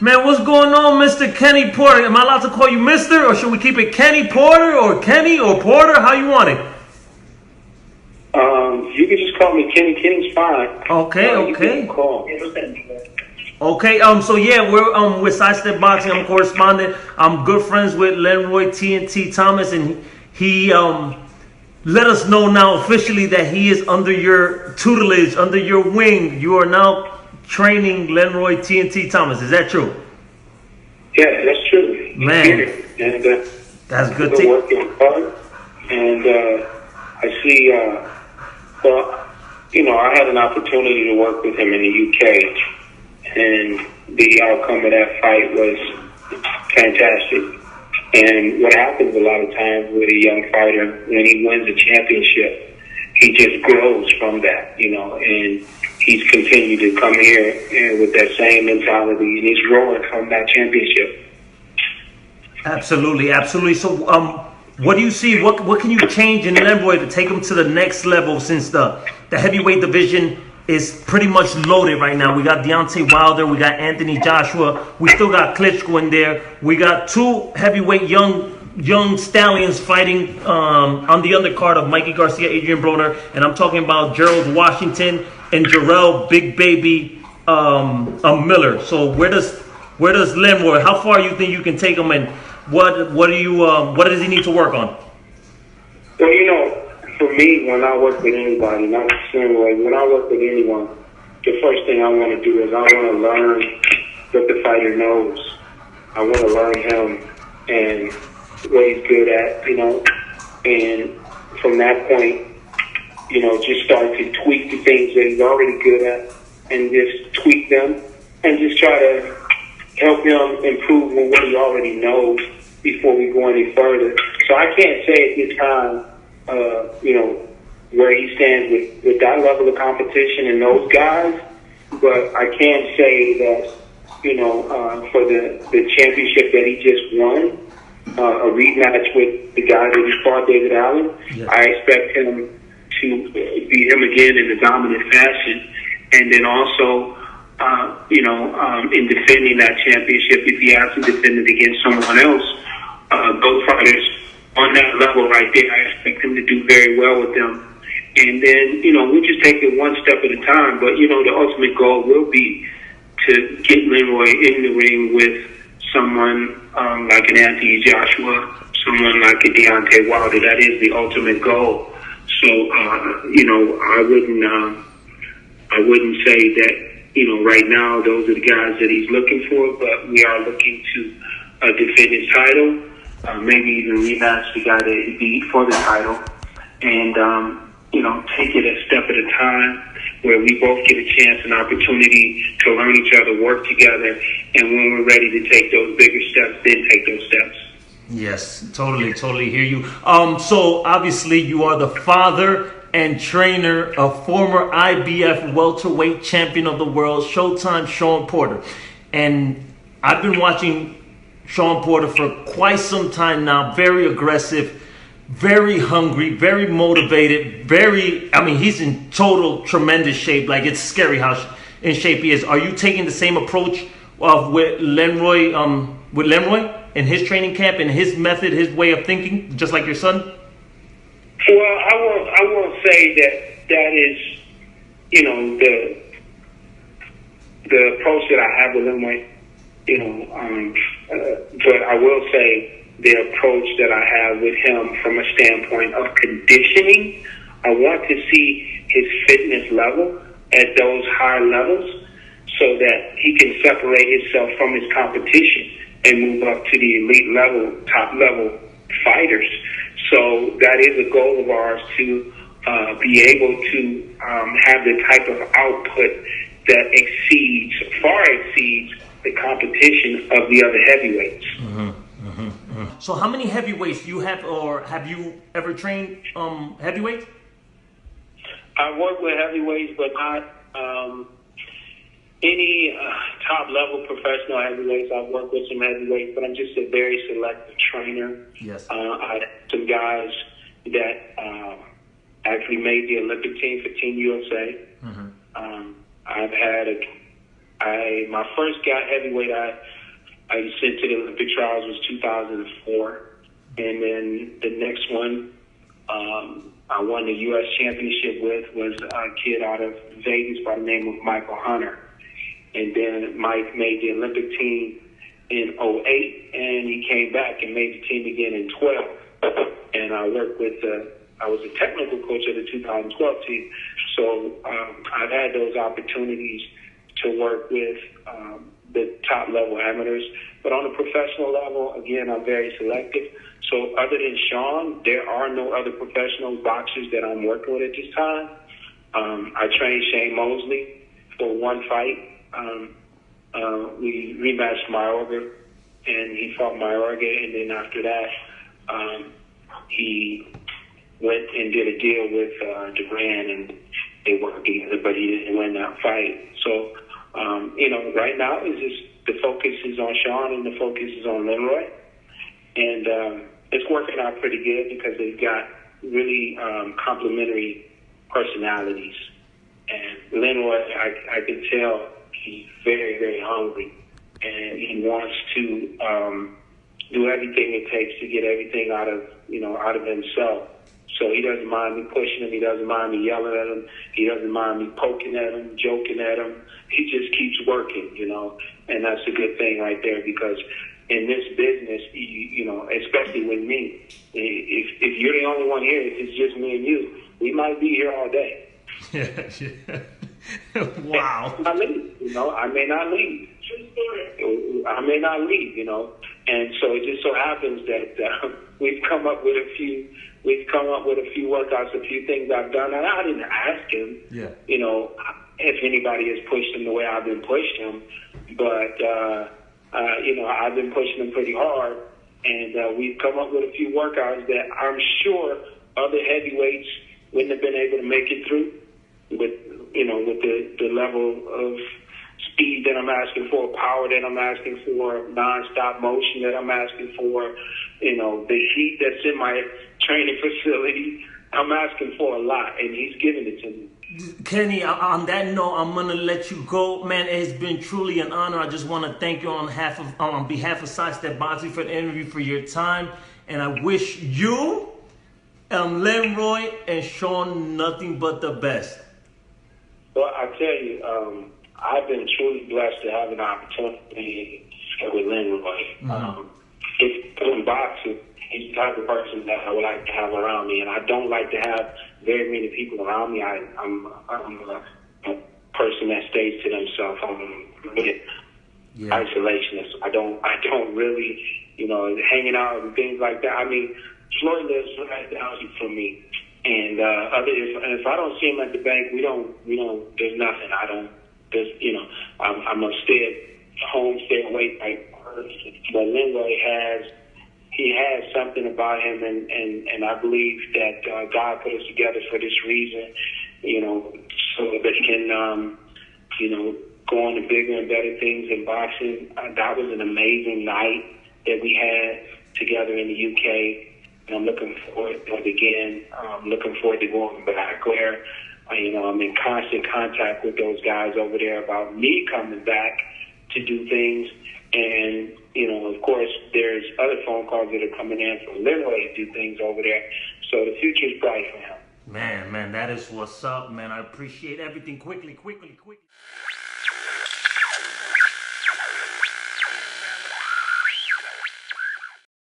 Man, what's going on, Mr. Kenny Porter? Am I allowed to call you Mr. or should we keep it Kenny Porter or Kenny or Porter? How you want it? You can just call me Kenny. Kenny's fine. Okay. So yeah, we're with Sidestep Boxing. I'm correspondent. I'm good friends with Lenroy TNT Thomas, and he let us know now officially that he is under your tutelage, under your wing. You are now training Lenroy TNT Thomas. Is that true? Yeah, that's true. Man, and that's good. Working hard, and I see. I had an opportunity to work with him in the UK, and the outcome of that fight was fantastic. And what happens a lot of times with a young fighter, when he wins a championship, he just grows from that, and he's continued to come here with that same mentality, and he's growing from that championship. Absolutely. So, what do you see? What can you change in Lenroy to take him to the next level? Since the heavyweight division is pretty much loaded right now. We got Deontay Wilder, we got Anthony Joshua, we still got Klitschko in there. We got two heavyweight young stallions fighting on the undercard of Mikey Garcia, Adrian Broner, and I'm talking about Gerald Washington and Jarrell Big Baby Miller. So where does Lenroy? How far you think you can take him, and what does he need to work on? Well, for me, when I work with anybody, not Lenroy, when I work with anyone, the first thing I want to do is I want to learn what the fighter knows. I want to learn him and what he's good at, and from that point, just start to tweak the things that he's already good at and just tweak them and just try to help him improve with what he already knows before we go any further. So I can't say at this time, where he stands with that level of competition and those guys, but I can say that, for the championship that he just won, a rematch with the guy that he fought, David Allen, yes. I expect him to beat him again in a dominant fashion. And then also, in defending that championship, if he has to defend it against someone else, those fighters on that level right there, I expect him to do very well with them. And then, we just take it one step at a time. But, the ultimate goal will be to get Lenroy in the ring with someone like an Anthony Joshua, someone like a Deontay Wilder. That is the ultimate goal. So, I wouldn't say that, right now those are the guys that he's looking for, but we are looking to defend his title, maybe even rematch the guy that he beat for the title, and, take it a step at a time where we both get a chance and opportunity to learn each other, work together, and when we're ready to take those bigger steps, then take those steps. Yes, totally hear you. So obviously you are the father and trainer of former IBF welterweight champion of the world, Showtime Shawn Porter. And I've been watching Shawn Porter for quite some time now, very aggressive, very hungry, very motivated, he's in total tremendous shape. Like, it's scary how in shape he is. Are you taking the same approach with Lenroy in his training camp and his method, his way of thinking, just like your son? Well, I won't say that is, the approach that I have with Lenroy, but I will say the approach that I have with him from a standpoint of conditioning. I want to see his fitness level at those high levels so that he can separate himself from his competition and move up to the elite level, top level fighters. So that is a goal of ours to be able to have the type of output that far exceeds the competition of the other heavyweights. So how many heavyweights do you have, or have you ever trained heavyweights? I work with heavyweights, but not any top-level professional heavyweights. I've worked with some heavyweights, but I'm just a very selective trainer. Yes. I have some guys that actually made the Olympic team for Team USA. I've had my first guy heavyweight I sent to the Olympic trials was 2004. And then the next one I won the U.S. championship with was a kid out of Vegas by the name of Michael Hunter. And then Mike made the Olympic team in '08, and he came back and made the team again in '12. And I worked with, I was a technical coach of the 2012 team. So I've had those opportunities to work with the top level amateurs. But on a professional level, again, I'm very selective. So other than Shawn, there are no other professional boxers that I'm working with at this time. I trained Shane Mosley for one fight. We rematched Mayorga, and he fought Mayorga, and then after that, he went and did a deal with Duran, and they worked together, but he didn't win that fight. So, right now is just the focus is on Shawn and the focus is on Lenroy, and it's working out pretty good because they've got really complementary personalities. And Lenroy, I can tell he's very, very hungry, and he wants to do everything it takes to get everything out of himself. So he doesn't mind me pushing him. He doesn't mind me yelling at him. He doesn't mind me poking at him, joking at him. He just keeps working, and that's a good thing right there because in this business, especially with me, if you're the only one here, if it's just me and you, we might be here all day. Yeah. Wow. I may not leave. I may not leave, and so it just so happens that we've come up with a few workouts, a few things I've done, and I didn't ask him, if anybody has pushed him the way I've been pushed him, but I've been pushing him pretty hard, and we've come up with a few workouts that I'm sure other heavyweights wouldn't have been able to make it through with the level of speed that I'm asking for, power that I'm asking for, non-stop motion that I'm asking for, the heat that's in my training facility. I'm asking for a lot, and he's giving it to me. Kenny, on that note, I'm gonna let you go, man. It has been truly an honor. I just want to thank you on behalf of Sidestep Boxing for the interview, for your time, and I wish you, Lenroy, and Shawn nothing but the best. Well, I tell you, I've been truly blessed to have an opportunity with Lenroy. Mm-hmm. It's in boxing. He's the type of person that I would like to have around me, and I don't like to have very many people around me. I'm a person that stays to themselves. I'm really isolationist. I don't really, hanging out and things like that. I mean, Floyd lives right down from me, and if I don't see him at the bank, we don't. There's nothing. I'm gonna stay at home, stay away type person. But Lenroy has something about him, and I believe that God put us together for this reason, so that he can, go on to bigger and better things in boxing. That was an amazing night that we had together in the UK, and I'm looking forward to it again. I'm looking forward to going back there. I'm in constant contact with those guys over there about me coming back to do things. And, of course, there's other phone calls that are coming in from Lenroy to do things over there. So the future's bright for him. Man, that is what's up, man. I appreciate everything. Quickly.